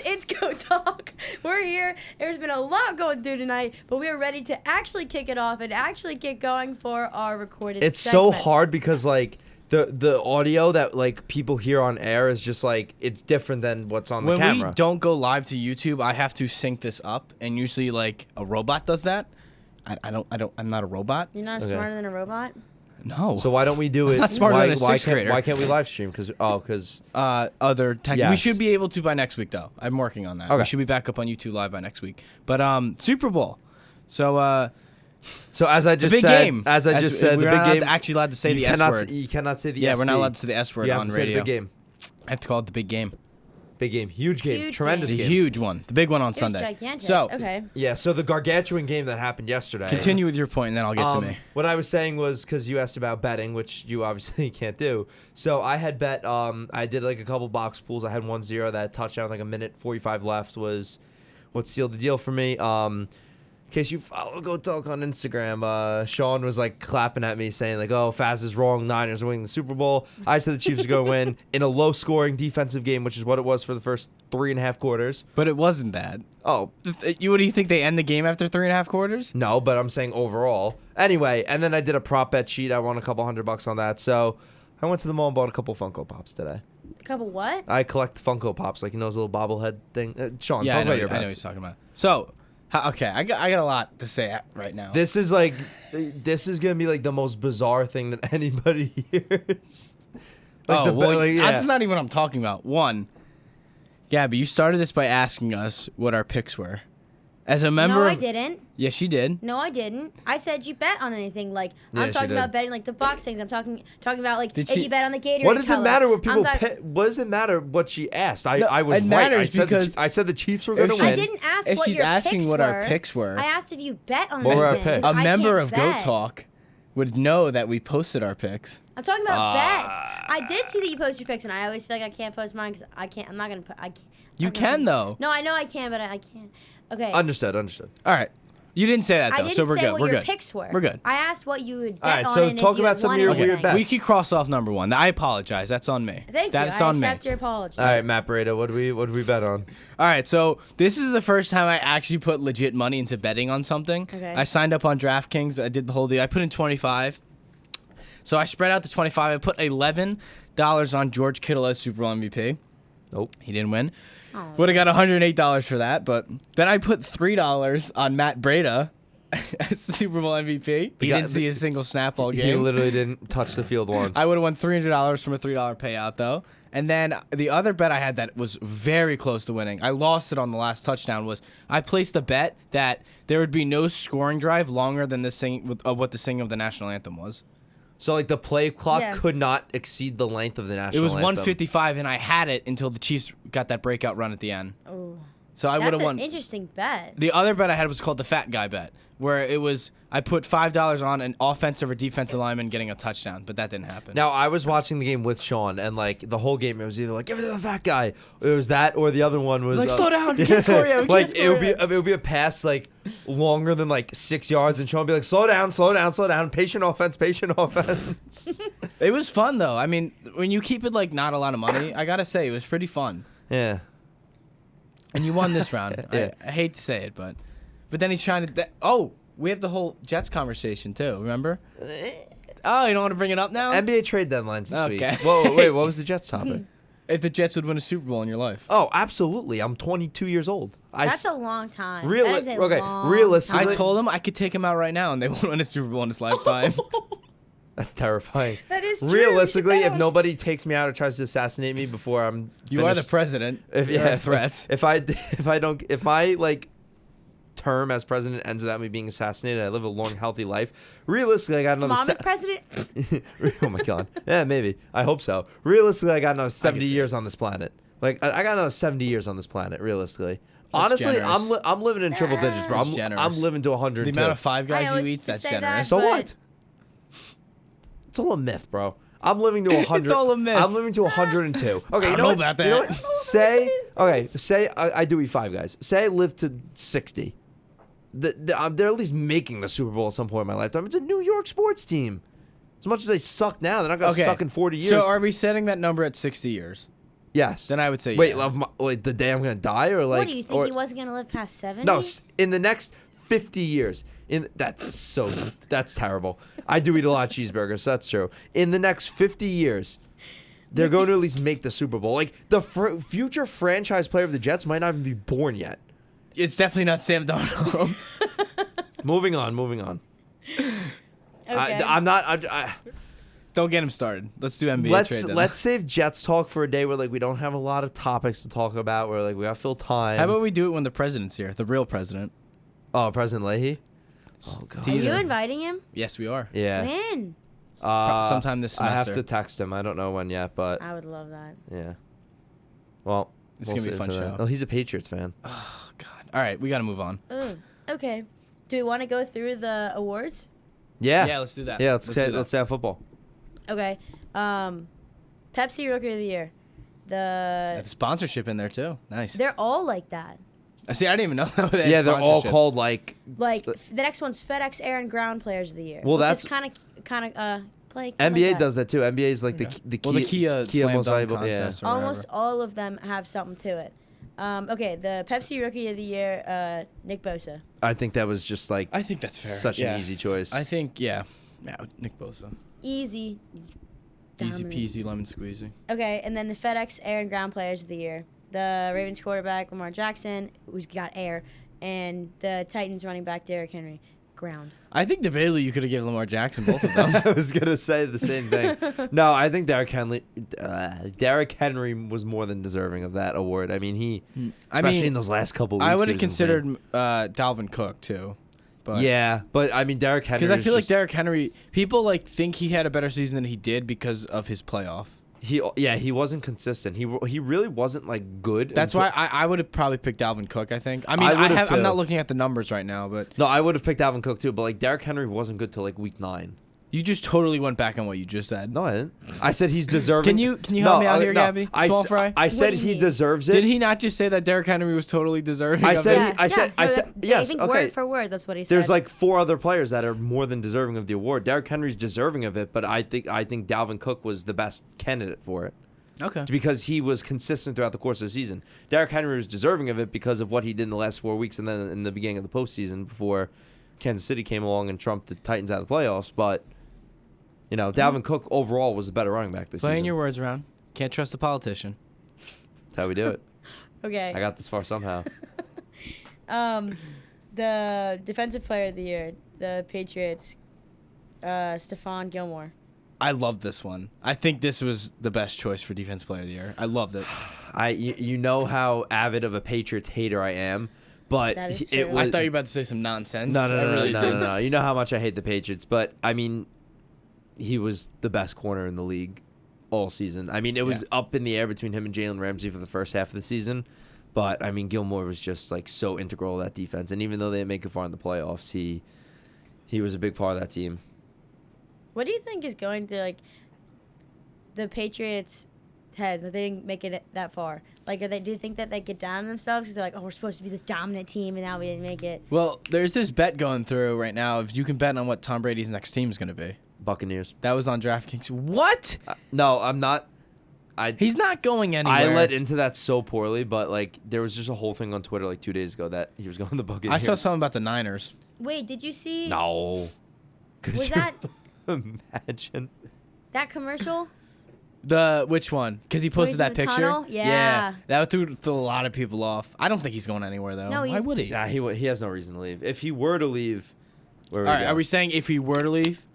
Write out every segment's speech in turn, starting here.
it's Go Talk. We're here. There's been a lot going through tonight, but we are ready to actually kick it off and actually get going for our recorded It's segment. so hard because, like, the audio that, like, people hear on air is just, like, it's different than what's on the camera. When we don't go live to YouTube, I have to sync this up, and usually, like, a robot does that. I'm not a robot. You're not smarter than a robot? No. So why don't we do it? I'm not smarter than a sixth grader. Why can't we live stream? Because other tech. Yes. We should be able to by next week, though. I'm working on that. Okay. We should be back up on YouTube Live by next week. But Super Bowl. So as I just the big said, game. as I just said, the we're big not game. actually allowed to say the S word. You cannot say the Yeah, S we're not word. allowed to say the S word You have on to say radio. the big game. I have to call it the big game. Big game. Huge game. Huge Tremendous The game. huge one. The big one on It was Sunday. gigantic. So Okay. Yeah, so the gargantuan game that happened yesterday. continue with your point, and then I'll get to me. What I was saying was, because you asked about betting, which you obviously can't do. So I had bet, I did like a couple box pools. I had 1-0. That touchdown, like a minute 45 left, was what sealed the deal for me. In case you follow Go Talk on Instagram, Sean was like clapping at me saying like, oh, Faz is wrong. Niners are winning the Super Bowl. I said the Chiefs are going to win in a low-scoring defensive game, which is what it was for the first 3.5 quarters. But it wasn't that. Oh, What do you think they end the game after 3.5 quarters? no, but I'm saying overall. Anyway, and then I did a prop bet sheet. I won a couple $100 on that. So I went to the mall and bought a couple Funko Pops today. A couple what? I collect Funko Pops, like, you know, those little bobblehead thing. Sean, Yeah, talk I know about your what bets. he's talking about. So, okay, I got a lot to say right now. This is like, this is gonna be like the most bizarre thing that anybody hears. That's not even what I'm talking about. One, Gabby, you started this by asking us what our picks were. As a member No, of, I didn't. Yes, you did. No, I didn't. I said you bet on anything. Like Yeah, I'm she talking did. about betting like the box things. I'm talking about like Did if she- you bet on the Gatorade. What does it color. matter what people? I'm talking- What does it matter what she asked? I was it right. matters because I said the Chiefs were gonna if win. I didn't ask If what she's your asking picks what were. our picks were, I asked if you bet on What were our anything, picks? because a I member can't of Go bet. Talk would know that we posted our picks. I'm talking about bets. I did see that you posted your picks, and I always feel like I can't post mine because I can't. I'm not gonna put. I can't. You can though. No, I know I can, but I can't. Okay. Understood. All right. You didn't say that I though, didn't so we're say good. what We're your good. picks were. We're good. I asked what you would bet All right, on so and talk if you about had some of won your or weird anything. bets. We could cross off number one. I apologize. That's on me. Thank you. That's I on me. accept your apology. All right, Matt Breda, what do we bet on? All right, so this is the first time I actually put legit money into betting on something. Okay. I signed up on DraftKings. I did the whole deal. I put in 25. So I spread out the 25. I put $11 on George Kittle as Super Bowl MVP. Nope. He didn't win. Oh. Would have got $108 for that, but then I put $3 on Matt Breda as Super Bowl MVP. He guy- didn't see a single snap all He game. literally didn't touch the field once. I would have won $300 from a $3 payout, though. And then the other bet I had that was very close to winning, I lost it on the last touchdown, was I placed a bet that there would be no scoring drive longer than the what the singing of the national anthem was. So like the play clock Yeah. could not exceed the length of the national It was anthem. 155, and I had it until the Chiefs got that breakout run at the end. Oh. So I would That's have an won. interesting bet. The other bet I had was called the fat guy bet, where it was I put $5 on an offensive or defensive lineman getting a touchdown, but that didn't happen. Now I was watching the game with Sean, and like the whole game, it was either like give it to the fat guy. It was that, or the other one was like, slow down, we can't score yet, we like can't it would score be it would be a pass like longer than like 6 yards, and Sean would be like slow down, slow down, slow down, patient offense, patient offense. It was fun though. I mean, when you keep it like not a lot of money, I gotta say it was pretty fun. Yeah. And you won this round. Yeah. I hate to say it, but then he's trying to. We have the whole Jets conversation too. Remember? Oh, you don't want to bring it up now? NBA trade deadlines this week. Okay. Whoa, wait, what was the Jets topic? If the Jets would win a Super Bowl in your life. Oh, absolutely. I'm 22 years old. That's a long time. Reali- that is a okay, long realistically- time. I told him I could take him out right now and they won't win a Super Bowl in his lifetime. That's terrifying. That is true. Realistically, You should if bet on- nobody takes me out or tries to assassinate me before I'm You are the finished- president. if There are threats. If my like term as president ends without me being assassinated, I live a long, healthy life. Realistically, I got another. Mom is president. Oh my god. Yeah, maybe. I hope so. Realistically, I got another 70 see years on this planet. Like I got another 70 years on this planet. Realistically. That's Honestly, generous. I'm living in triple digits, bro. That's I'm generous. living to 102. The amount of Five I Guys always you eat, used to that's say that, generous. So but- what? It's all a myth, bro. I'm living to 100. It's all a myth. I'm living to 102. Okay, I you don't know know what? about You know that. what? Say I do eat Five Guys. Say I live to 60. They're at least making the Super Bowl at some point in my lifetime. It's a New York sports team. As much as they suck now, they're not gonna suck in 40 years. So are we setting that number at 60 years? Yes. Then I would say Wait, yeah. like the day I'm gonna die, or like? What do you think or, he wasn't gonna live past 70? No, in the next 50 years. That's terrible. I do eat a lot of cheeseburgers, so that's true. In the next 50 years, they're going to at least make the Super Bowl. Like the future franchise player of the Jets might not even be born yet. It's definitely not Sam Darnold. Moving on. Okay. I'm not. Don't get him started. Let's do NBA trade deadline. Let's save Jets talk for a day where like we don't have a lot of topics to talk about. Where like we got to fill time. How about we do it when the president's here, the real president? Oh, President Leahy. Oh God. Are you teaser. inviting him? Yes, we are. Yeah. When? Sometime this semester. I have to text him. I don't know when yet, but I would love that. yeah. Well, It's gonna be a save fun for that. show. Oh, he's a Patriots fan. Oh God. All right, we got to move on. Ugh. Okay. Do we want to go through the awards? Yeah. Yeah, let's do that. Yeah. Let's do say that. football. Okay. Pepsi Rookie of the Year. Got the sponsorship in there too. Nice. They're all like that. See, I didn't even know that. They had Yeah, they're all sponsorships. called like. Like the next one's FedEx Air and Ground Players of the Year. Well, which that's- is kind of like NBA like does that too. NBA is like the Kia Slam most Dunk valuable. Yeah. contest. Or Almost whatever. all of them have something to it. Okay, the Pepsi Rookie of the Year, Nick Bosa. I think that was just like I think that's fair. such Yeah. an easy choice. I think yeah, Nick Bosa. Easy. Easy Dominant. peasy lemon squeezy. Okay, and then the FedEx Air and Ground Players of the Year. The Ravens quarterback, Lamar Jackson, who's got air, and the Titans running back, Derrick Henry, ground. I think debatably you could have given Lamar Jackson both of them. I was gonna say the same thing. No, I think Derrick Henry was more than deserving of that award. I mean, especially in those last couple weeks. I would he have was insane. considered Dalvin Cook too. But Yeah, but I mean Derrick Henry. because I feel like just, Derrick Henry, people like think he had a better season than he did because of his playoff. he wasn't consistent. He really wasn't like good. That's until- why I would have probably picked Dalvin Cook. I think. I mean, I would've I'm too. not looking at the numbers right now, but No, I would have picked Dalvin Cook too. But like Derrick Henry wasn't good till like week 9. you just totally went back on what you just said. No, I didn't. I said he's deserving. Can you help me out here, Gabby? I Small fry? I said do you he mean? deserves it. Did he not just say that Derrick Henry was totally deserving? I of said it? he- I said yes. I think Okay. word for word, that's what he said. There's like 4 other players that are more than deserving of the award. Derrick Henry's deserving of it, but I think Dalvin Cook was the best candidate for it Okay. because he was consistent throughout the course of the season. Derrick Henry was deserving of it because of what he did in the last 4 weeks and then in the beginning of the postseason before Kansas City came along and trumped the Titans out of the playoffs. But you know, Dalvin Cook overall was a better running back this Playing season. your words around. Can't trust the politician. That's how we do it. Okay. I got this far somehow. The Defensive Player of the Year, the Patriots, Stephon Gilmore. I love this one. I think this was the best choice for Defense Player of the Year. I loved it. You know how avid of a Patriots hater I am, but That is it true. was I thought you were about to say some nonsense. no, I really did. no. You know how much I hate the Patriots, but I mean, he was the best corner in the league all season. I mean, it was up in the air between him and Jalen Ramsey for the first half of the season, but I mean, Gilmore was just like so integral to that defense, and even though they didn't make it far in the playoffs, he was a big part of that team. What do you think is going through like the Patriots' head that they didn't make it that far? Like, do you think that they get down on themselves because they're like, oh, we're supposed to be this dominant team and now we didn't make it? Well, there's this bet going through right now. If you can bet on what Tom Brady's next team is going to be. Buccaneers. That was on DraftKings. What? No, I'm not. He's not going anywhere. I led into that so poorly, but like there was just a whole thing on Twitter like 2 days ago that he was going to the Buccaneers. I saw something about the Niners. Wait, did you see No. Was that imagine? that commercial? Which one? Because he posted he's that in the picture. tunnel? Yeah. That threw a lot of people off. I don't think he's going anywhere though. No, Why he's- would he? Nah, he has no reason to leave. If he were to leave, where would All he right. go? Are we saying if he were to leave?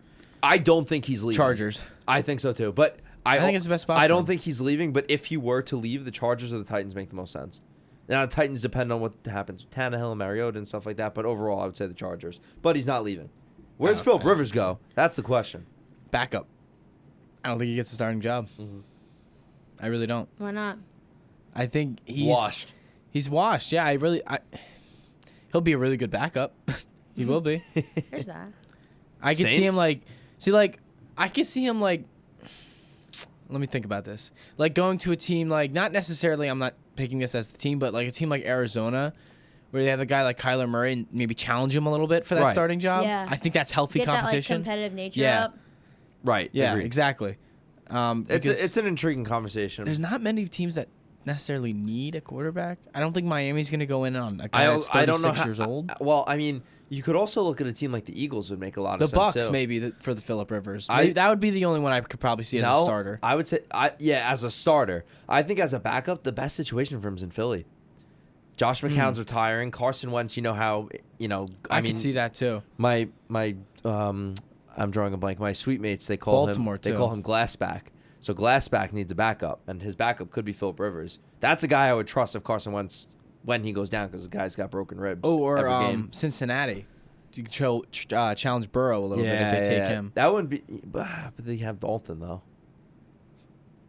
I don't think he's leaving. Chargers. I think so too, but I think it's the best spot I for don't him. think he's leaving, but if he were to leave, the Chargers or the Titans make the most sense. Now the Titans depend on what happens with Tannehill and Mariota and stuff like that, but overall I would say the Chargers. But he's not leaving. Where's Okay. Philip Rivers go? That's the question. Backup. I don't think he gets a starting job. Mhm. I really don't. Why not? I think he's Washed. He's washed. Yeah, he'll be a really good backup. He will be. There's that. I could see Saints? him I could see him like. Let me think about this. Like going to a team like not necessarily. I'm not picking this as the team, but like a team like Arizona, where they have a guy like Kyler Murray and maybe challenge him a little bit for that Right. starting job. Yeah. I think that's healthy Get that like competition. competitive nature Yeah. up. Right. Yeah, agreed. exactly. Because It's an intriguing conversation. there's not many teams that necessarily need a quarterback. I don't think Miami's going to go in on a guy that's 36 years old. Well, I mean, you could also look at a team like the Eagles would make a lot of The sense. Bucks too. maybe for the Phillip Rivers. That would be the only one I could probably see as a starter. I would say, as a starter. I think as a backup, the best situation for him is in Philly. Josh McCown's retiring. Carson Wentz, I can see that too. My I'm drawing a blank. My suite mates, they call Baltimore, him. They too. call him Glassback. So Glassback needs a backup, and his backup could be Phillip Rivers. That's a guy I would trust if Carson Wentz when he goes down because the guy's got broken ribs. Oh, or every game. Cincinnati. You could challenge Burrow a little bit if they take him. That wouldn't be. But they have Dalton though.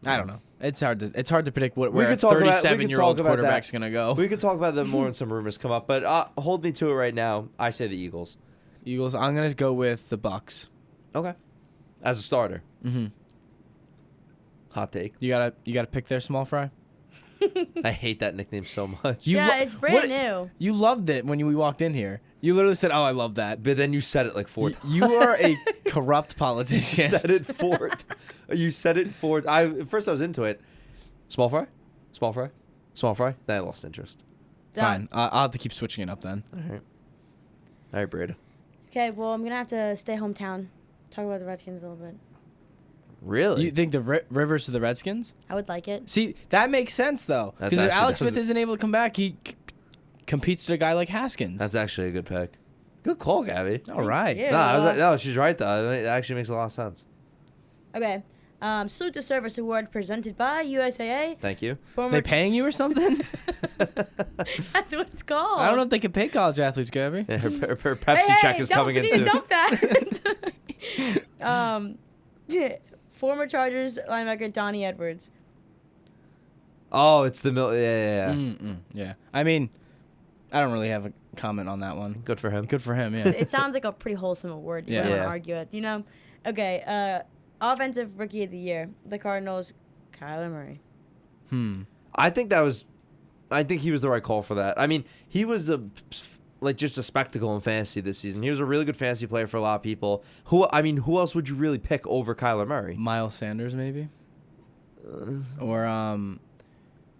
I don't know. It's hard to predict where a could talk about- 37-year-old about that. quarterback's going to go. We could talk about that more when some rumors come up, but hold me to it right now. I say the Eagles. Eagles. I'm going to go with the Bucks. Okay. As a starter. Mm-hmm. Hot take. You gotta pick their small fry. I hate that nickname so much. It's brand new. You loved it when we walked in here. You literally said, "Oh, I love that." But then you said it like 4 times. You are a corrupt You politician. said it 4 You said it 4 At first I was into it. Small fry? Small fry? Small fry? Then I lost interest. Fine. I'll have to keep switching it up then. All right, Breda. Okay, well, I'm going to have to stay hometown. Talk about the Redskins a little bit. Really? You think the Rivers to the Redskins? I would like it. See, that makes sense though, That because if actually Alex does. Smith isn't able to come back, he competes to a guy like Haskins. That's actually a good pick. Good call, Gabby. all right. Yeah. No, she's right though. It actually makes a lot of sense. Okay. Salute to Service Award presented by USAA. Thank you. Former They paying you or something? That's what it's called. I don't know if they can pay college athletes, Gabby. Yeah, her Pepsi check is coming in soon. Dump that. Former Chargers linebacker Donnie Edwards. Oh, it's the middle. Yeah. Yeah. I mean, I don't really have a comment on that one. Good for him. Good for him. Yeah. It sounds like a pretty wholesome award. You Yeah. don't want Yeah. to argue it, you know? Okay, Offensive Rookie of the Year. The Cardinals, Kyler Murray. I think he was the right call for that. I mean, he was just a spectacle in fantasy this season. He was a really good fantasy player for a lot of people. Who else would you really pick over Kyler Murray? Miles Sanders, maybe. Or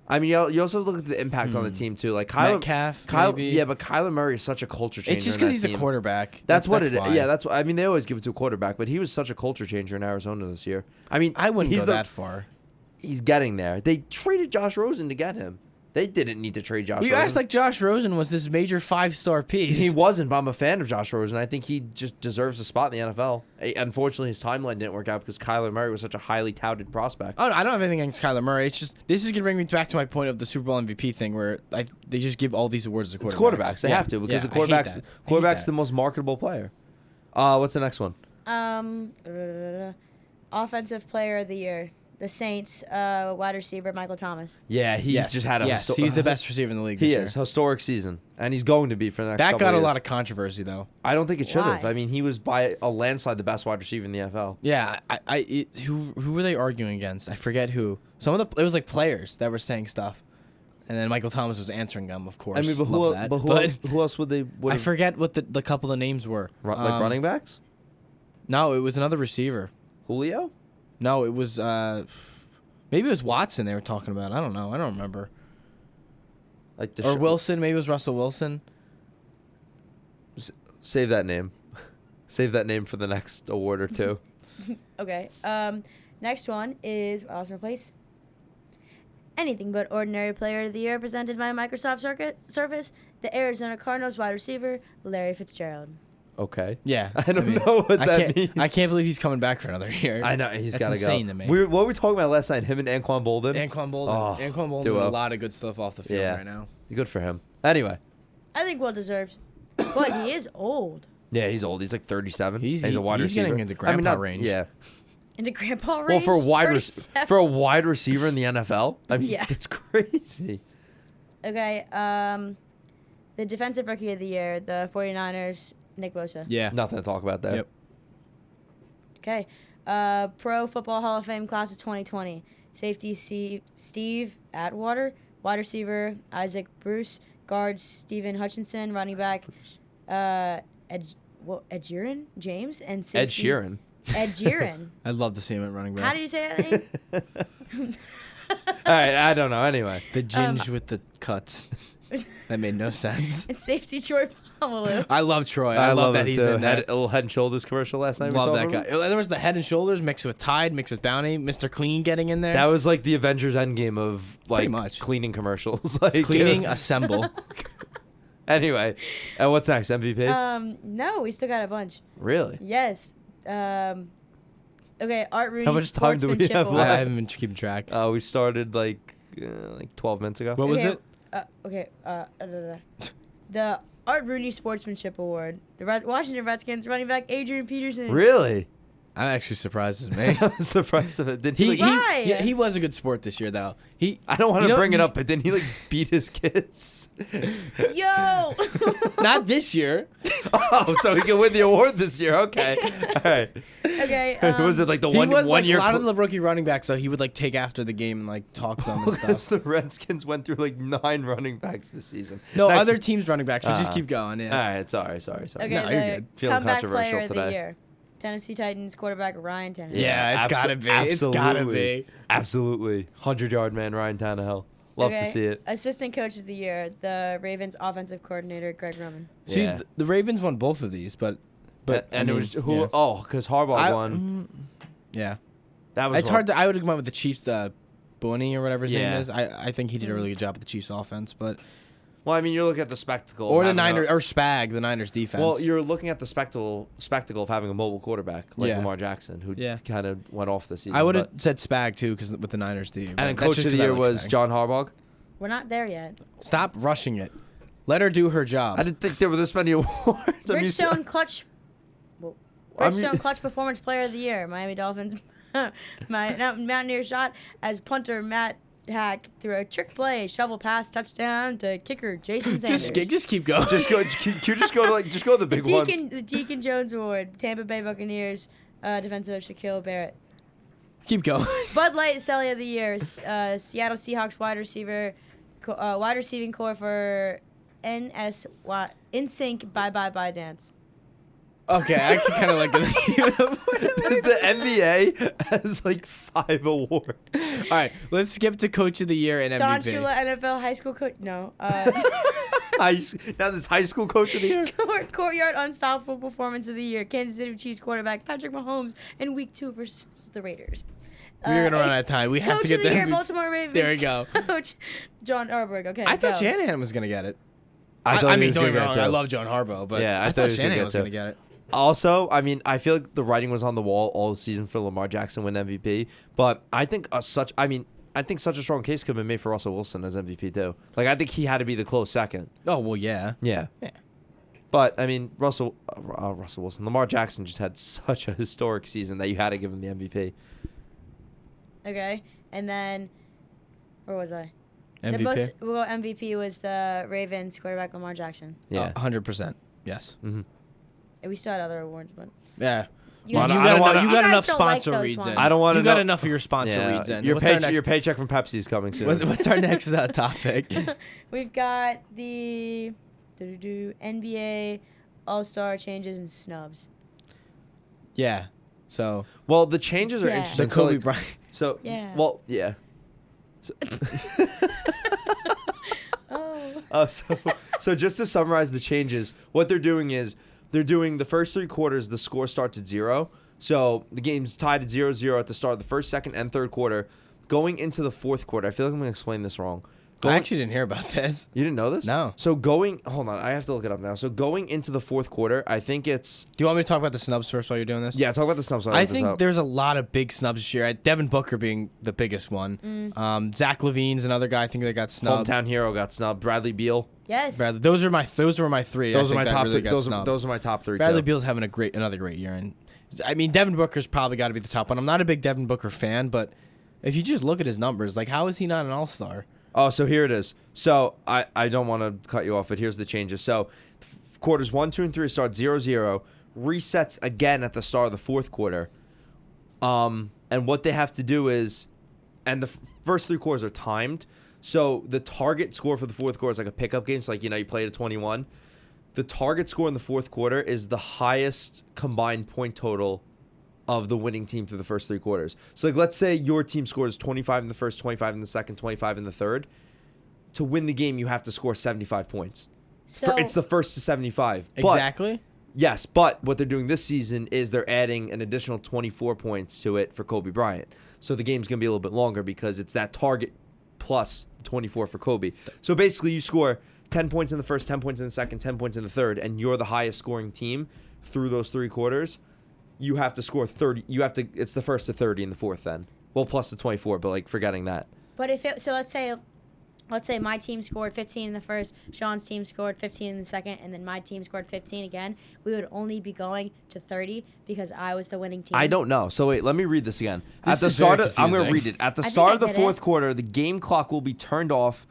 I mean, you also look at the impact on the team too. Like Metcalf, maybe. Yeah, but Kyler Murray is such a culture changer. It's just because because he's a quarterback. That's what it is. why. Yeah, that's what I mean. They always give it to a quarterback, but he was such a culture changer in Arizona this year. I mean, I wouldn't he's go that far. He's getting there. They traded Josh Rosen to get him. They didn't need to trade Josh You Rosen. act like Josh Rosen was this major 5-star piece. He wasn't, but I'm a fan of Josh Rosen. I think he just deserves a spot in the NFL. Unfortunately, his timeline didn't work out because Kyler Murray was such a highly touted prospect. Oh, no, I don't have anything against Kyler Murray. It's just this is gonna bring me back to my point of the Super Bowl MVP thing, where they just give all these awards to quarterbacks. It's quarterbacks. They have to because the quarterback's the most marketable player. What's the next one? Offensive Player of the Year. The Saints, wide receiver Michael Thomas. Yeah, he just had a he's the best receiver in the league. He this is year. historic season, and he's going to be for the next. That couple got a years. lot of controversy though. I don't think it should have. Why? I mean, he was by a landslide the best wide receiver in the NFL. Yeah, who were they arguing against? I forget who. It was like players that were saying stuff, and then Michael Thomas was answering them. Of course, I mean, who else would they? I forget what the couple of names were. Like running backs? No, it was another receiver. Julio? No, it was maybe it was Watson they were talking about. I don't know. I don't remember. Like Or Wilson. Maybe it was Russell Wilson. Save that name. Save that name for the next award or two. Okay. Next one is Austin Place. Anything but Ordinary Player of the Year presented by Microsoft Surface. The Arizona Cardinals wide receiver Larry Fitzgerald. Okay. Yeah. I don't know what that means. I can't believe he's coming back for another year. I know he's got to go. That's insane to me. What were we talking about last night? Him and Anquan Bolden. Anquan Bolden. Oh, Anquan Bolden duo. doing a lot of good stuff off the field Yeah. right now. Good for him. Anyway. I think well deserved. But he is old. Yeah, he's old. He's like 37. He's a wide he's receiver. getting into grandpa range. Yeah. Into grandpa Well, range. for a 37. wide receiver in the NFL, I mean, Yeah. it's crazy. Okay. The Defensive Rookie of the Year, the 49ers, Nick Bosa. Yeah. Nothing to talk about there. Yep. Okay. Pro Football Hall of Fame class of 2020. Safety Steve Atwater. Wide receiver Isaac Bruce. Guards Steven Hutchinson. Running back Ed Sheeran James. And Ed safety, Sheeran. Ed Sheeran. I'd love to see him at running back. How do you say that name? All right, I don't know. Anyway, The ginge with the cuts. That made no sense. It's safety Troy Polamalu. I love Troy. I love that him he's too. in Had that. a little Head and Shoulders commercial last night. Love we saw that from guy. him. There was the Head and Shoulders mixed with Tide, mixed with Bounty, Mr. Clean getting in there. That was like the Avengers Endgame of Pretty like much. cleaning commercials. Like Cleaning, assemble. Anyway, and what's next? MVP? No, we still got a bunch. Really? Yes. Okay, Art Rooney How much time do we Sportsmanship have Award. left? I haven't been keeping track. We started like 12 minutes ago. What was Okay, it? The Art Rooney Sportsmanship Award. The Washington Redskins running back Adrian Peterson. Really? I'm actually surped at me. I'm surprised of it. Did he? Why? Yeah, he was a good sport this year, though. I don't want You to know, bring it up, but didn't he like beat his kids? Yo! Not this year. Oh, so he can win the award this year. Okay. All right. Okay. Was it like the He one was one like year? a lot of the rookie running backs, so he would like take after the game and like talk to them and Because stuff. the Redskins went through like 9 running backs this season. No, Next- other teams running backs, but just Uh-huh. keep going. All Yeah. right. Sorry. Okay, No, the you're good. Feeling comeback controversial player of today. the year. Tennessee Titans quarterback Ryan Tannehill. Yeah, it's gotta be. It's gotta be. Absolutely. 100-yard man Ryan Tannehill. Love to Okay, see it. Assistant coach of the year, the Ravens offensive coordinator Greg Roman. See, Yeah. the Ravens won both of these, but And I it was mean, who? yeah. Oh, because Harbaugh I- won. Yeah, That was it's hard to. I would have went with the Chiefs. Booney or whatever his name Yeah. is. I think he did a really good job with the Chiefs offense, but Well, I mean, you're looking at the spectacle. or of the having Niners or Spag, the Niners defense. Well, you're looking at the spectacle of having a mobile quarterback like Yeah. Lamar Jackson, who Yeah. kind of went off the season. I would have but- said Spag too, because with the Niners team. And then coach of the year was John Harbaugh. We're not there yet. Stop rushing it. Let her do her job. I didn't think there were this many awards. I'm used to- Bridgestone Clutch. Well, Bridgestone Clutch Performance Player of the Year. Miami Dolphins. Mountaineer shot as punter Matt Hack threw a trick play, shovel pass, touchdown to kicker Jason Sanders. just keep going. Just go. Can you just go to the big ones? The Deacon Jones Award. Tampa Bay Buccaneers defensive Shaquille Barrett. Keep going. Bud Light Selly of the Year. Seattle Seahawks wide receiving core for NSYNC Bye Bye Bye Dance. Okay, I actually kind of like the The NBA has like 5 awards. All right, let's skip to Coach of the Year and Don MVP. Shula NFL High School Coach. No. Now this high school coach of the year. Courtyard Unstoppable Performance of the Year. Kansas City Chiefs quarterback Patrick Mahomes in Week 2 versus the Raiders. We're gonna run out of time. We have Coach to get of the there. Year, Baltimore Ravens. There we go. Coach John Arberg. Okay. I thought go. Shanahan was gonna get it. thought I he mean, was don't gonna get me get wrong. it, I too. love John Harbaugh, but Yeah, I I thought thought he was gonna Shanahan get was it. gonna get it. Also, I mean, I feel like the writing was on the wall all the season for Lamar Jackson win MVP. But I think such a strong case could have been made for Russell Wilson as MVP too. Like I think he had to be the close second. Oh well, yeah. Yeah. Yeah. But I mean, Russell Wilson, Lamar Jackson just had such a historic season that you had to give him the MVP. Okay. And then, where was I? MVP. The most MVP was the Ravens quarterback Lamar Jackson. Yeah. 100%. Yes. Mm-hmm. And we still had other awards, but Yeah. you Well, guys, I don't wanna- you you got guys enough don't like sponsor those reads in. ones. I don't want to You got know enough of your sponsor Yeah, reads in. Your, What's our next- your paycheck from Pepsi's coming soon. What's our next topic? We've got the NBA All-Star changes and snubs. Yeah. So Well, the changes are Yeah. interesting. the So, Kobe like, Bryant. So Yeah. well, yeah. So, Oh. so just to summarize the changes, what they're doing is they're doing the first 3 quarters. The score starts at 0, so the game's tied at 0-0 at the start of the first, second, and third quarter. Going into the fourth quarter, I feel like I'm gonna explain this wrong. I actually didn't hear about this. You didn't know this? No. So hold on, I have to look it up now. So going into the fourth quarter, I think it's Do you want me to talk about the snubs first while you're doing this? talk about the snubs. I think there's a lot of big snubs this year. Devin Booker being the biggest one. Zach LaVine's another guy I think they got snubbed. hometown hero got snubbed. Bradley Beal. Yes. Bradley, those were my 3. Those are my top. Really those are my top 3. Bradley too. Beal's having another great year, and I mean Devin Booker's probably got to be the top one. I'm not a big Devin Booker fan, but if you just look at his numbers, like how is he not an All-Star? Oh, so here it is. So I don't want to cut you off, but here's the changes. So quarters 1, 2, and 3 start 0-0. Resets again at the start of the fourth quarter. And what they have to do is, and the first 3 quarters are timed. So the target score for the fourth quarter is like a pickup game. So like, you play to 21. The target score in the fourth quarter is the highest combined point total of the winning team through the first 3 quarters. So, like, let's say your team scores 25 in the first, 25 in the second, 25 in the third. To win the game, you have to score 75 points. So It's the first to 75. Exactly. Yes, but what they're doing this season is they're adding an additional 24 points to it for Kobe Bryant. So the game's going to be a little bit longer because it's that target plus 24 for Kobe. So basically you score 10 points in the first, 10 points in the second, 10 points in the third, and you're the highest scoring team through those 3 quarters. You have to score 30. It's the first to 30 in the fourth then. Well, plus the 24, but like forgetting that. But let's say my team scored 15 in the first, Sean's team scored 15 in the second, and then my team scored 15 again. We would only be going to 30 because I was the winning team. I don't know. So wait, let me read this again. This is very I'm going to confusing. read it. At the I think start I of the get fourth it. quarter, the game clock will be turned off.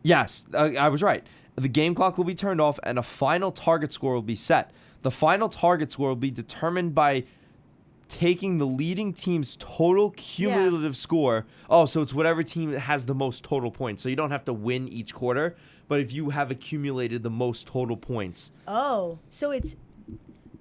Yes, I was right. The game clock will be turned off and a final target score will be set. The final target score will be determined by taking the leading team's total cumulative score. Oh, so it's whatever team has the most total points. So you don't have to win each quarter, but if you have accumulated the most total points. Oh, so it's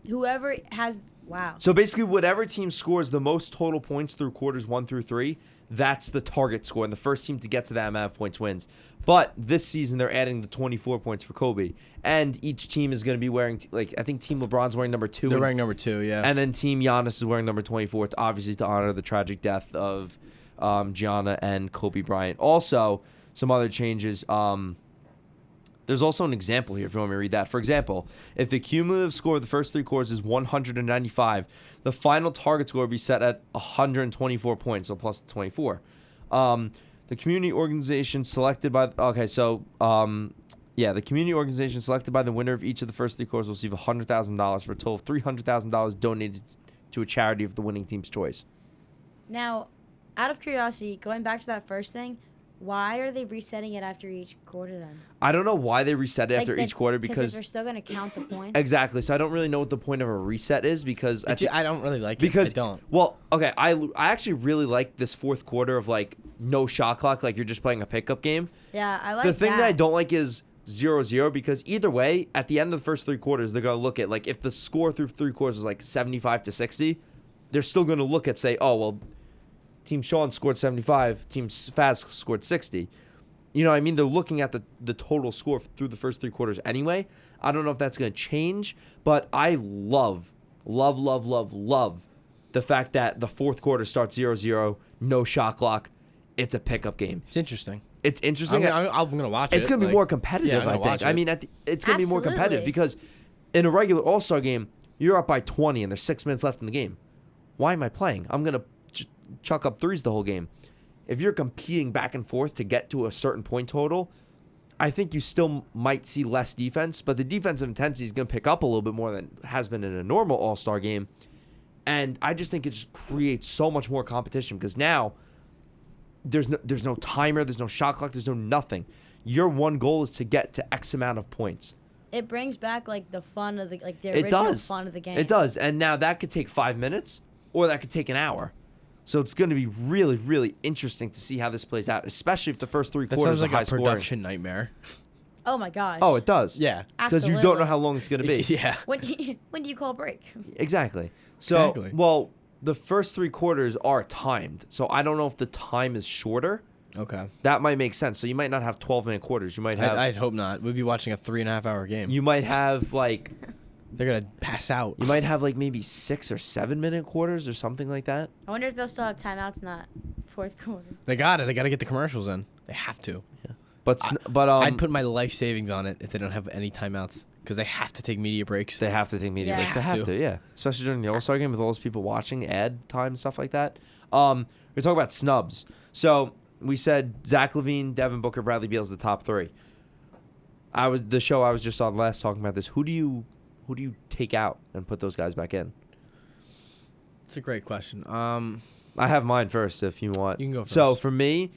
whoever has. Wow. So basically, whatever team scores the most total points through quarters 1 through 3, that's the target score, and the first team to get to that amount of points wins. But this season, they're adding the 24 points for Kobe, and each team is going to be wearing, I think Team LeBron's wearing number 2. They're wearing number 2, yeah. And then Team Giannis is wearing number 24. It's obviously to honor the tragic death of Gianna and Kobe Bryant. Also, some other changes. There's also an example here if you want me to read that. For example, if the cumulative score of the first 3 quarters is 195, the final target score will be set at 124 points, so plus 24. The community organization selected by the community organization selected by the winner of each of the first 3 quarters will receive $100,000 for a total of $300,000 donated to a charity of the winning team's choice. Now, out of curiosity, going back to that first thing, why are they resetting it after each quarter then? I don't know why they reset it after each quarter because they're still going to count the points. Exactly. So I don't really know what the point of a reset is because I don't really like because it. I don't. Well, okay, I actually really like this fourth quarter of like no shot clock, like you're just playing a pickup game. Yeah, I like The thing that I that. don't like is 0-0 because either way, at the end of the first 3 quarters, they're gonna look at like if the score through 3 quarters was like 75 to 60, they're still gonna look at say, oh well, Team Sean scored 75, Team Faz scored 60. You know what I mean? They're looking at the total score through the first 3 quarters anyway. I don't know if that's going to change, but I love the fact that the fourth quarter starts 0-0, no shot clock. It's a pickup game. It's interesting. It's interesting. I'm going to watch it. It's going to be more competitive, I think. I mean, it's going to be more competitive Absolutely. because in a regular All-Star game, you're up by 20 and there's 6 minutes left in the game. Why am I playing? I'm going to chuck up threes the whole game. If you're competing back and forth to get to a certain point total, I think you still might see less defense, but the defensive intensity is going to pick up a little bit more than has been in a normal All-Star game. And I just think it just creates so much more competition because now there's no timer, there's no shot clock, there's no nothing. Your one goal is to get to X amount of points. It brings back like the fun of the It original does. fun of the game. It does. And now that could take 5 minutes or that could take an hour. So it's going to be really, really interesting to see how this plays out, especially if the first 3 That quarters sounds are like high a scoring. production nightmare. Oh my gosh. Oh, it does. Yeah. Because you don't Absolutely. know how long it's going to be. Yeah. When do you call a break? Exactly. So, Exactly. well, the first 3 quarters are timed. So I don't know if the time is shorter. Okay. That might make sense. So you might not have 12-minute quarters. You might have I'd hope not. We'd be watching a 3.5-hour game. you might have like They're going to pass out. you might have like maybe 6 or 7-minute quarters or something like that. I wonder if they'll still have timeouts in that fourth quarter. They got it. They got to get the commercials in. They have to. But I'd put my life savings on it if they don't have any timeouts because they have to take media breaks. they have to take media Yeah. breaks. They Have have to. to, yeah. Especially during the All-Star game with all those people watching, ad time, stuff like that. We talk about snubs. So we said Zach LaVine, Devin Booker, Bradley Beal's the top 3. The show I was just on last talking about this. Who do you take out and put those guys back in? It's a great question. I have mine first if you want. You can go first. So for me,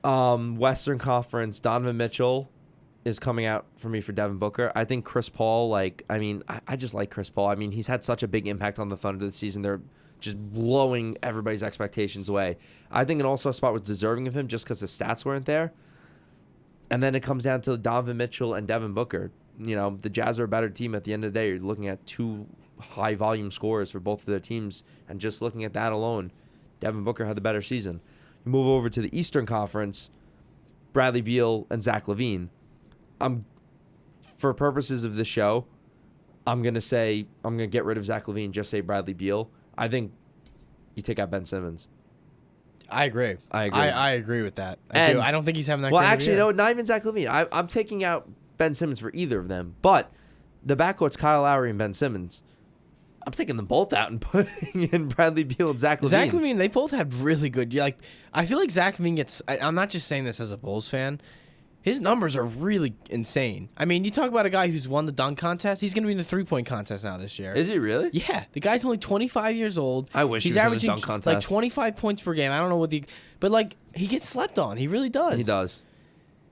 Western Conference, Donovan Mitchell is coming out for me for Devin Booker. I think Chris Paul, I just like Chris Paul. I mean, he's had such a big impact on the Thunder this season. They're just blowing everybody's expectations away. I think an all-star spot was deserving of him just because the stats weren't there. And then it comes down to Donovan Mitchell and Devin Booker. the Jazz are a better team at the end of the day. You're looking at two high volume scorers for both of their teams, and just looking at that alone, Devin Booker had the better season. You move over to the Eastern Conference, Bradley Beal and Zach LaVine. For purposes of this show, I'm gonna get rid of Zach LaVine, just say Bradley Beal. I think you take out Ben Simmons. I agree. I agree with that. I don't think he's having that. Well, great of a actually, year. no, not even Zach LaVine. I'm taking out Ben Simmons for either of them. But the backcourt's Kyle Lowry and Ben Simmons. I'm taking them both out and putting in Bradley Beal and Zach LaVine. Zach LaVine, they both had really good. I feel like Zach LaVine gets. I'm not just saying this as a Bulls fan. His numbers are really insane. I mean, you talk about a guy who's won the dunk contest. He's going to be in the 3-point contest now this year. Is he really? Yeah. The guy's only 25 years old. I wish he's he was averaging in the dunk contest. like 25 points per game. I don't know but he gets slept on. He really does. He does.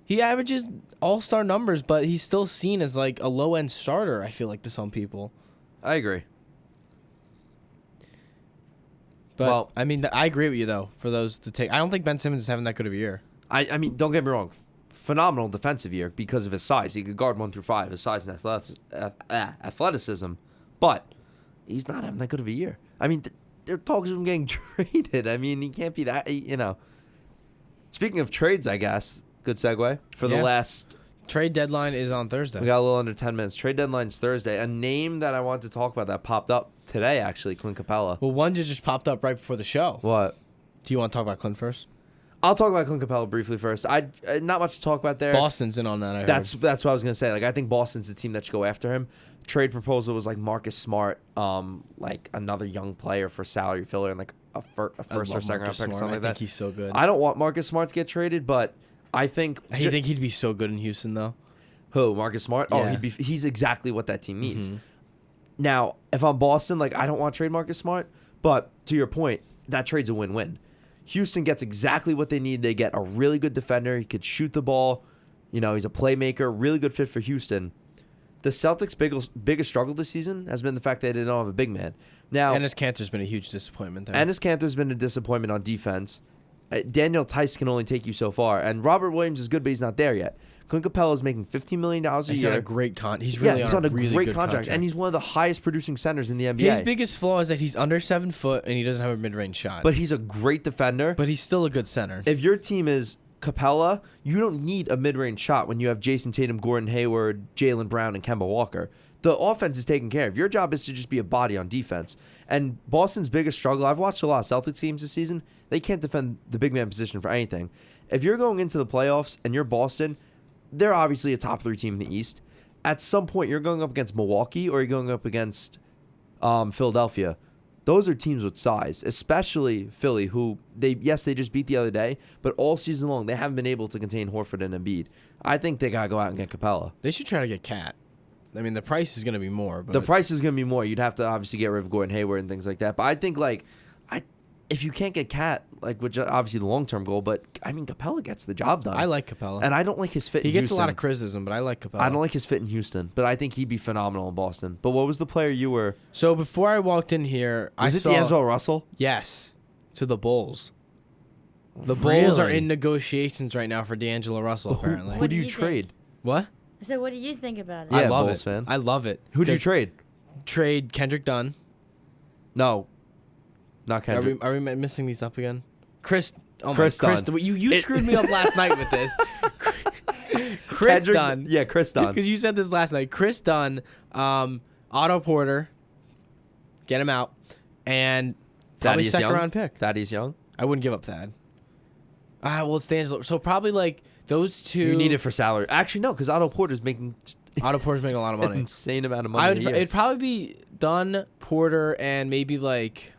He averages all-star numbers, but he's still seen as like a low-end starter, I feel like, to some people. I agree. But, well, I mean, I agree with you, though, for those to take. I don't think Ben Simmons is having that good of a year. I mean, don't get me wrong. Phenomenal defensive year because of his size. He could guard 1 through 5, his size and athleticism. But he's not having that good of a year. I mean, there are talks of him getting traded. I mean, he can't be that, Speaking of trades, I guess, good segue for the last... Trade deadline is on Thursday. We got a little under 10 minutes. Trade deadline's Thursday. A name that I wanted to talk about that popped up today, actually, Clint Capella. Well, one just popped up right before the show. What? Do you want to talk about Clint first? I'll talk about Clint Capella briefly first. Not much to talk about there. Boston's in on that, I heard. That's what I was going to say. Like, I think Boston's the team that should go after him. Trade proposal was like Marcus Smart, like another young player for salary filler and like a first or second round pick or something like that. I think he's so good. I don't want Marcus Smart to get traded, but I think... You think he'd be so good in Houston, though? Who, Marcus Smart? Yeah. Oh, he's exactly what that team needs. Mm-hmm. Now, if I'm Boston, like, I don't want to trade Marcus Smart, but to your point, that trade's a win-win. Houston gets exactly what they need. They get a really good defender. He could shoot the ball. He's a playmaker. Really good fit for Houston. The Celtics' biggest struggle this season has been the fact that they don't have a big man. Now, Enes Kanter's been a huge disappointment there. Enes Kanter's been a disappointment on defense. Daniel Tice can only take you so far. And Robert Williams is good, but he's not there yet. Clint Capella is making $15 million a year. He's on a great contract. He's on a really great good contract. And he's one of the highest producing centers in the NBA. His biggest flaw is that he's under 7 foot and he doesn't have a mid-range shot. But he's a great defender. But he's still a good center. If your team is Capella, you don't need a mid-range shot when you have Jason Tatum, Gordon Hayward, Jaylen Brown, and Kemba Walker. The offense is taken care of. Your job is to just be a body on defense. And Boston's biggest struggle, I've watched a lot of Celtics teams this season, they can't defend the big man position for anything. If you're going into the playoffs and you're Boston, they're obviously a top 3 team in the East. At some point, you're going up against Milwaukee or you're going up against Philadelphia. Those are teams with size, especially Philly, who they just beat the other day, but all season long they haven't been able to contain Horford and Embiid. I think they gotta go out and get Capella. They should try to get Cat. I mean, the price is going to be more. But the price is going to be more. You'd have to obviously get rid of Gordon Hayward and things like that. But I think if you can't get Cat, which is obviously the long-term goal, but I mean Capella gets the job done. I like Capella. And I don't like his fit in Houston. He gets a lot of criticism, but I like Capella. I don't like his fit in Houston, but I think he'd be phenomenal in Boston. But what was the player you were? So before I walked in here, I saw... Was it DAngelo Russell? Yes, to the Bulls. The Really? Bulls are in negotiations right now for DAngelo Russell, apparently. Who What do do you you trade? What? I said, what do you think about it? Yeah, I love Bulls it. fan. I love it. Who do you 'Cause trade? Trade Kendrick Dunn. No, not Kendrick. Are we missing these up again? Chris Dunn. You screwed me up last night with this. Chris Kendrick, Dunn. Yeah, Chris Dunn. Because you said this last night. Chris Dunn, Otto Porter, get him out, and probably Thaddeus second Young? round pick. Thaddeus Young. I wouldn't give up Thad. Well, it's D'Angelo. So probably like those two. You need it for salary. Actually, no, because Otto Porter's making Otto Porter's making a lot of an money. insane amount of money. It'd probably be Dunn, Porter, and maybe like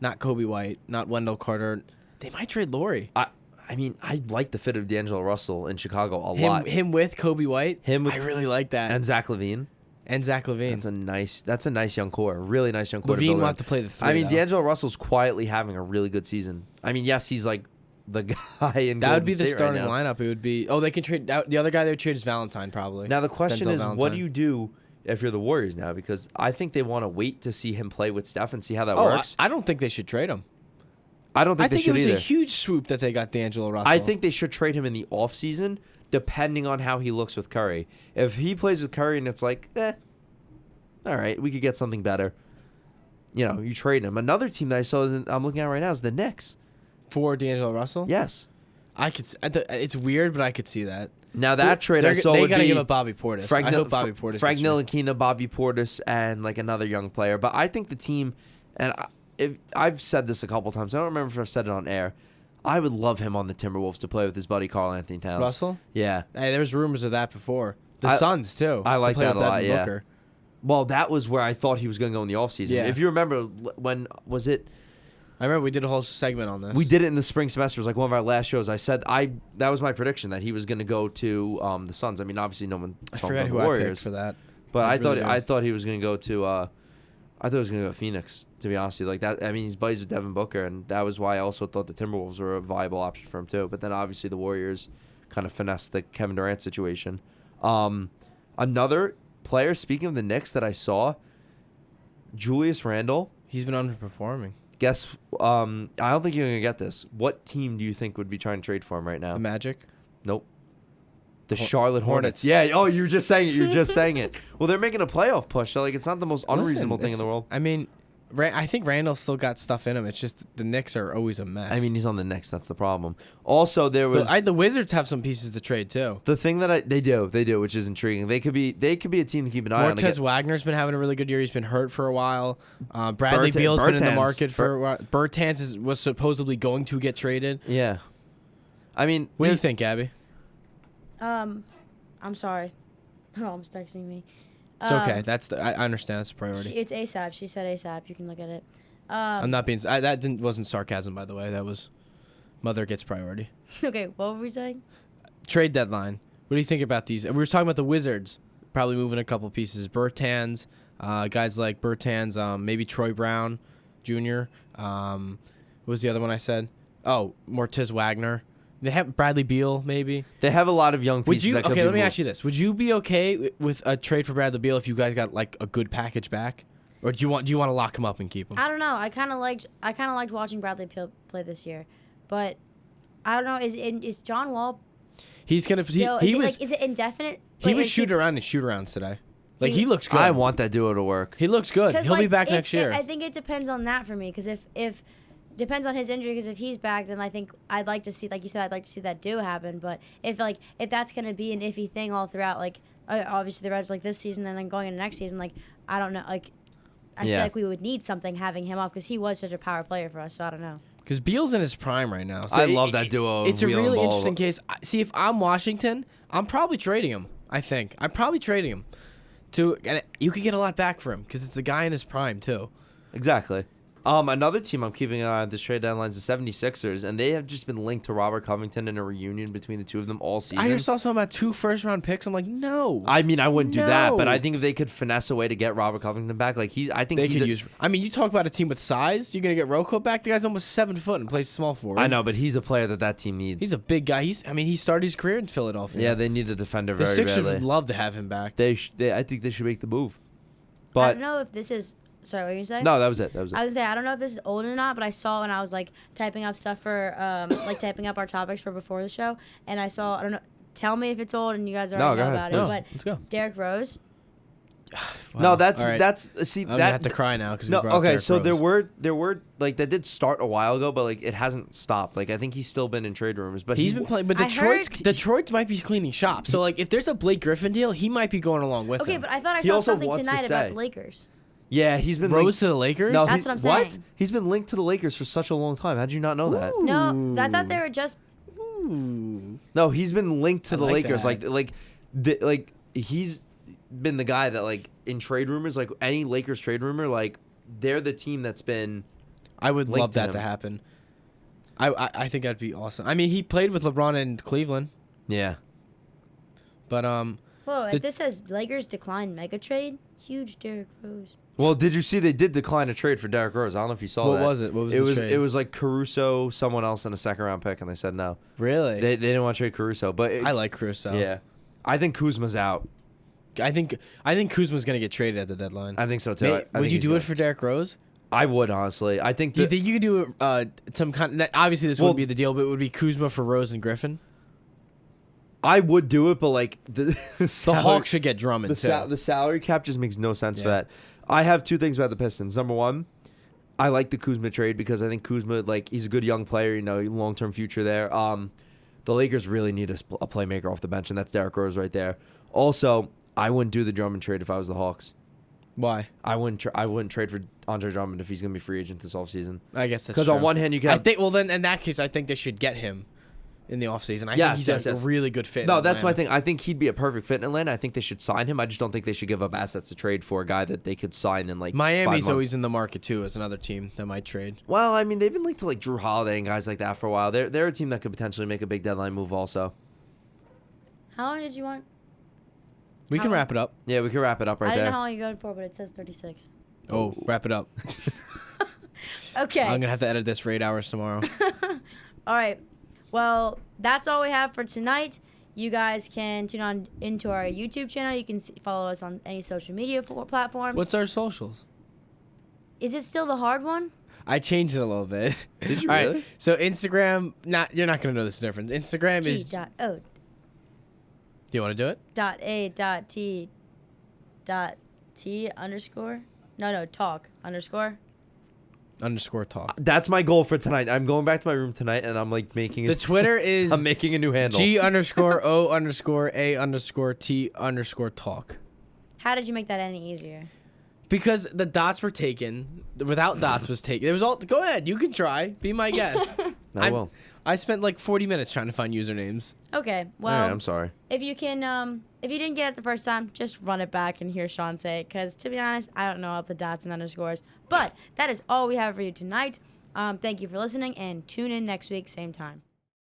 not Kobe White, not Wendell Carter. They might trade Laurie. I mean, I like the fit of D'Angelo Russell in Chicago a lot. Him with Kobe White. I really like that. And Zach LaVine. And Zach LaVine. That's a nice young core. Really nice young core. LaVine will have to play the 3. I mean, though. D'Angelo Russell's quietly having a really good season. I mean, yes, he's like the guy in that would be Golden the State starting right now. lineup. It would be. Oh, they can trade. The other guy they would trade is Valentine probably. Now the question Denzel is, Valentine. what do you do if you're the Warriors now? Because I think they want to wait to see him play with Steph and see how that works. I don't think they should trade him. I don't think I they think should it was either. a huge swoop that they got D'Angelo Russell. I think they should trade him in the offseason, depending on how he looks with Curry. If he plays with Curry and it's like, all right, we could get something better. You trade him. Another team that I saw I'm looking at right now is the Knicks. for D'Angelo Russell. Yes. I could. It's weird, but I could see that. Now that trade I saw they would gotta be give up Bobby Portis. I hope Bobby Portis. Frank gets Ntilikina, Bobby Portis, and like another young player. But I think the team, and I've said this a couple times. I don't remember if I've said it on air. I would love him on the Timberwolves to play with his buddy Karl Anthony Towns. Russell. Yeah. Hey, there was rumors of that before. The Suns too. I like to play that with a lot. Devin Yeah. Booker. Well, that was where I thought he was going to go in the offseason. Yeah. If you remember, when was it? I remember we did a whole segment on this. We did it in the spring semester. It was like one of our last shows. I said that was my prediction that he was going to go to the Suns. I mean, obviously no one. I forgot who Warriors, I picked for that. but I really thought he was going to go to. I thought he was going to go to Phoenix. To be honest with you, like that. I mean, he's buddies with Devin Booker, and that was why I also thought the Timberwolves were a viable option for him too. But then obviously the Warriors kind of finessed the Kevin Durant situation. Another player, speaking of the Knicks, that I saw, Julius Randle. He's been underperforming. Guess, I don't think you're going to get this. What team do you think would be trying to trade for him right now? The Magic. Nope. The Charlotte Hornets. Hornets. Yeah. Oh, you were just saying it. You're just saying it. Well, they're making a playoff push, so like it's not the most unreasonable thing in the world. I mean, I think Randall's still got stuff in him. It's just the Knicks are always a mess. I mean, he's on the Knicks. That's the problem. Also, there was the Wizards have some pieces to trade too. the thing that they do, which is intriguing. They could be a team to keep an eye on. Montez Wagner's been having a really good year. He's been hurt for a while. Bradley Beal's been in the market for a while. Bertans was supposedly going to get traded. Yeah. I mean, What do you think, Abby? I'm sorry. My mom's texting me. It's okay. I understand. That's a priority. It's ASAP. She said ASAP. You can look at it. I'm not being. Wasn't sarcasm, by the way. That was mother gets priority. Okay, what were we saying? Trade deadline. What do you think about these? We were talking about the Wizards probably moving a couple pieces. Bertans, guys like Bertans, maybe Troy Brown Jr. What was the other one I said? Oh, Montez Wagner. They have Bradley Beal, maybe. they have a lot of young pieces. That could be let me moved. ask you this: would you be okay with a trade for Bradley Beal if you guys got like a good package back, or do you want to lock him up and keep him? I don't know. I kind of liked watching Bradley play this year, but I don't know. Is John Wall? He's gonna. Still, is it indefinite? He was shoot arounds today. Like he looks good. I want that duo to work. He looks good. He'll be back next year. I think it depends on that for me because if depends on his injury because if he's back then I think I'd like to see, like you said, I'd like to see that duo happen. But if that's gonna be an iffy thing all throughout, like obviously the Reds like this season and then going into next season, like I don't know, like I feel like we would need something having him off because he was such a power player for us. So I don't know. Because Beal's in his prime right now. So I love that duo. It's a Wheel and really ball. interesting case. See, if I'm Washington, I'm probably trading him. I think I'm probably trading him. And you could get a lot back for him because it's a guy in his prime too. Exactly. Another team I'm keeping an eye on this trade deadline is the 76ers, and they have just been linked to Robert Covington in a reunion between the two of them all season. I just saw something about 2 first-round picks. I'm like, no. I mean, I wouldn't do that, but No. I think if they could finesse a way to get Robert Covington back, like I think They he's could use. I mean, you talk about a team with size. You're gonna get Rocco back. The guy's almost 7 foot and plays small forward. I know, but he's a player that team needs. He's a big guy. He started his career in Philadelphia. Yeah, they need a defender the very Sixers badly. would love to have him back. I think they should make the move. I But don't know if this is. Sorry, what were you saying? no, that was it. I was gonna say I don't know if this is old or not, but I saw when I was like typing up stuff for like typing up our topics for before the show, and I saw I don't know. Tell me if it's old and you guys already know about No, it. But let's go. Derrick Rose. No, that's All right. see I'm gonna that have to cry now because no. we brought up Okay, Derrick so Rose. there were like that did start a while ago, but like it hasn't stopped. Like I think he's still been in trade rumors, but He's been playing, but I Detroit might be cleaning shop. So like, if there's a Blake Griffin deal, he might be going along with Okay, him. but I thought I He saw also something wants to tonight about stay. the Lakers. Yeah, he's been Rose linked. to the Lakers. No, That's what I'm saying. He's been linked to the Lakers for such a long time. How did you not know that? No, I thought they were just. Ooh. No, he's been linked to I the like Lakers. that. Like he's been the guy that like in trade rumors, like any Lakers trade rumor, like they're the team that's been. I would linked love to that him. to happen. I think that'd be awesome. I mean, he played with LeBron in Cleveland, Yeah. but Whoa, The- if this says Lakers decline mega trade, huge Derrick Rose. Well, did you see they did decline a trade for Derrick Rose? I don't know if you saw What that. was it? What was it the was trade? it was like Caruso, someone else, and a second round pick, and they said no. really, They didn't want to trade Caruso, but I like Caruso. yeah, I think Kuzma's out. I think Kuzma's gonna get traded at the deadline. I think so too. I Would think you he's do gonna- it for Derrick Rose? I would honestly. I think. Do you think you could do some kind? Obviously, this wouldn't be the deal, but it would be Kuzma for Rose and Griffin. I would do it, but like the Hawks should get Drummond too. The salary cap just makes no sense for that. I have two things about the Pistons. Number one, I like the Kuzma trade because I think Kuzma, like, he's a good young player, long-term future there. The Lakers really need a playmaker off the bench, and that's Derrick Rose right there. Also, I wouldn't do the Drummond trade if I was the Hawks. Why? I wouldn't trade for Andre Drummond if he's going to be free agent this offseason. I guess that's because on one hand you can. Then in that case, I think they should get him in the offseason. I think he's a really good fit. No, that's my thing. I think he'd be a perfect fit in Atlanta. I think they should sign him. I just don't think they should give up assets to trade for a guy that they could sign in like Miami's 5 months. always in the market too as another team that might trade. Well, I mean, they've been linked to like Drew Holiday and guys like that for a while. They're a team that could potentially make a big deadline move also. How long did you want? We can wrap it up. Yeah, we can wrap it up right I there. don't know how long you go for, but it says 36. Oh, wrap it up. Okay. I'm going to have to edit this for 8 hours tomorrow. All right. Well, that's all we have for tonight. You guys can tune on into our YouTube channel. You can follow us on any social media platforms. What's our socials? Is it still the hard one? I changed it a little bit. Did you All really? right. So Instagram, you're not going to know this difference. Instagram is... G.O. Do you want to do it? .A.T underscore? No, talk underscore. Underscore talk. That's my goal for tonight. I'm going back to my room tonight, and I'm like making The Twitter is... I'm making a new handle. G_O_A_T_talk. How did you make that any easier? Because the dots were taken. Without dots was taken. It was all... Go ahead. You can try. Be my guest. I will. I spent like 40 minutes trying to find usernames. Okay, well... All right, I'm sorry. If you can, if you didn't get it the first time, just run it back and hear Sean say it. Because to be honest, I don't know about the dots and underscores. But that is all we have for you tonight. Thank you for listening, and tune in next week, same time.